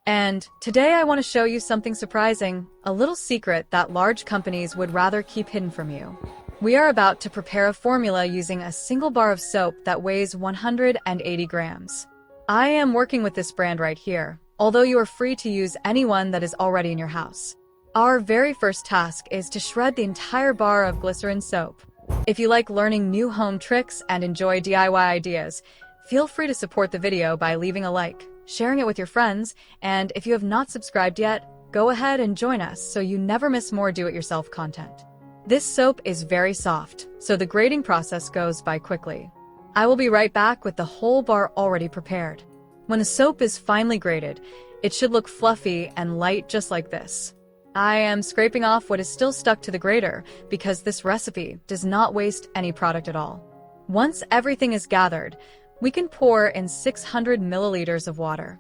And today I want to show you something surprising, a little secret that large companies would rather keep hidden from you. We are about to prepare a formula using a single bar of soap that weighs 180 grams. I am working with this brand right here, although you are free to use any one that is already in your house. Our very first task is to shred the entire bar of glycerin soap. If you like learning new home tricks and enjoy DIY ideas, feel free to support the video by leaving a like, sharing it with your friends, and if you have not subscribed yet, go ahead and join us so you never miss more do-it-yourself content. This soap is very soft, so the grating process goes by quickly. I will be right back with the whole bar already prepared. When the soap is finely grated, it should look fluffy and light just like this. I am scraping off what is still stuck to the grater because this recipe does not waste any product at all. Once everything is gathered, we can pour in 600 milliliters of water.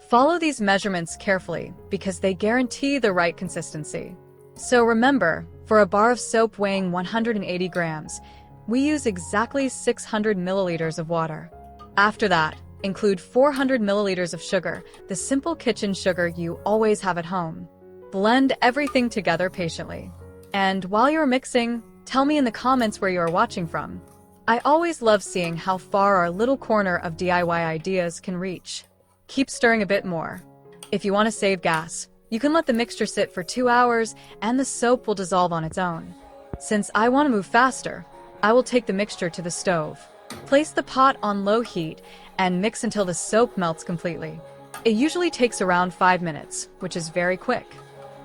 Follow these measurements carefully because they guarantee the right consistency. So remember, for a bar of soap weighing 180 grams, we use exactly 600 milliliters of water. After that, include 400 milliliters of sugar, the simple kitchen sugar you always have at home. Blend everything together patiently. And while you're mixing, tell me in the comments where you are watching from. I always love seeing how far our little corner of DIY ideas can reach. Keep stirring a bit more. If you want to save gas, you can let the mixture sit for 2 hours and the soap will dissolve on its own. Since I want to move faster, I will take the mixture to the stove. Place the pot on low heat and mix until the soap melts completely. It usually takes around 5 minutes, which is very quick.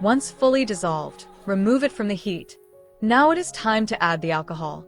Once fully dissolved, remove it from the heat. Now it is time to add the alcohol.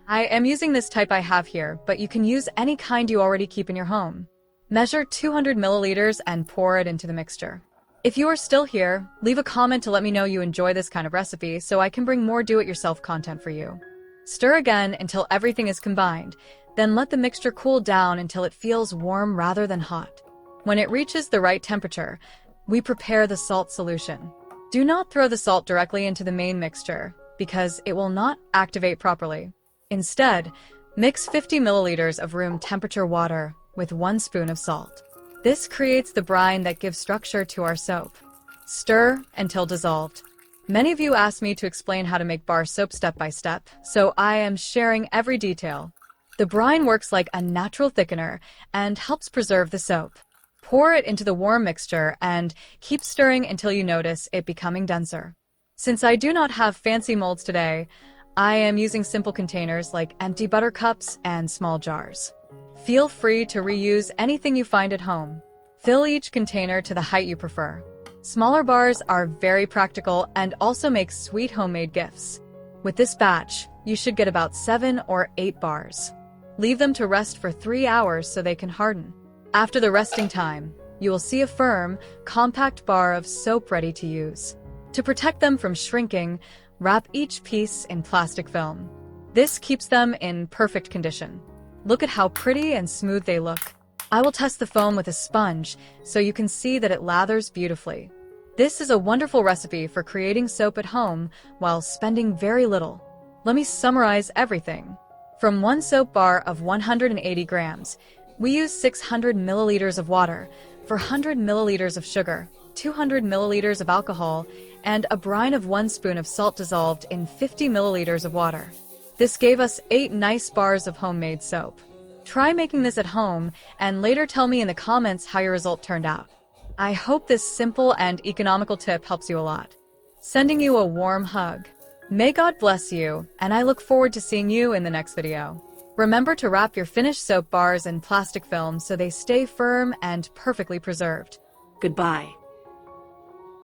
I am using this type I have here, but you can use any kind you already keep in your home. Measure 200 milliliters and pour it into the mixture. If you are still here, leave a comment to let me know you enjoy this kind of recipe so I can bring more do-it-yourself content for you. Stir again until everything is combined, then let the mixture cool down until it feels warm rather than hot. When it reaches the right temperature, we prepare the salt solution. Do not throw the salt directly into the main mixture because it will not activate properly. Instead, mix 50 milliliters of room temperature water with 1 spoon of salt. This creates the brine that gives structure to our soap. Stir until dissolved. Many of you asked me to explain how to make bar soap step by step, so I am sharing every detail. The brine works like a natural thickener and helps preserve the soap. Pour it into the warm mixture and keep stirring until you notice it becoming denser. Since I do not have fancy molds today, I am using simple containers like empty butter cups and small jars. Feel free to reuse anything you find at home. Fill each container to the height you prefer. Smaller bars are very practical and also make sweet homemade gifts. With this batch, you should get about 7 or 8 bars. Leave them to rest for 3 hours so they can harden. After the resting time, you will see a firm, compact bar of soap ready to use. To protect them from shrinking, wrap each piece in plastic film. This keeps them in perfect condition. Look at how pretty and smooth they look. I will test the foam with a sponge so you can see that it lathers beautifully. This is a wonderful recipe for creating soap at home while spending very little. Let me summarize everything. From 1 soap bar of 180 grams, we use 600 milliliters of water, 400 milliliters of sugar, 200 milliliters of alcohol, and a brine of 1 spoon of salt dissolved in 50 milliliters of water. This gave us 8 nice bars of homemade soap. Try making this at home and later tell me in the comments how your result turned out. I hope this simple and economical tip helps you a lot. Sending you a warm hug. May God bless you, and I look forward to seeing you in the next video. Remember to wrap your finished soap bars in plastic film so they stay firm and perfectly preserved. Goodbye.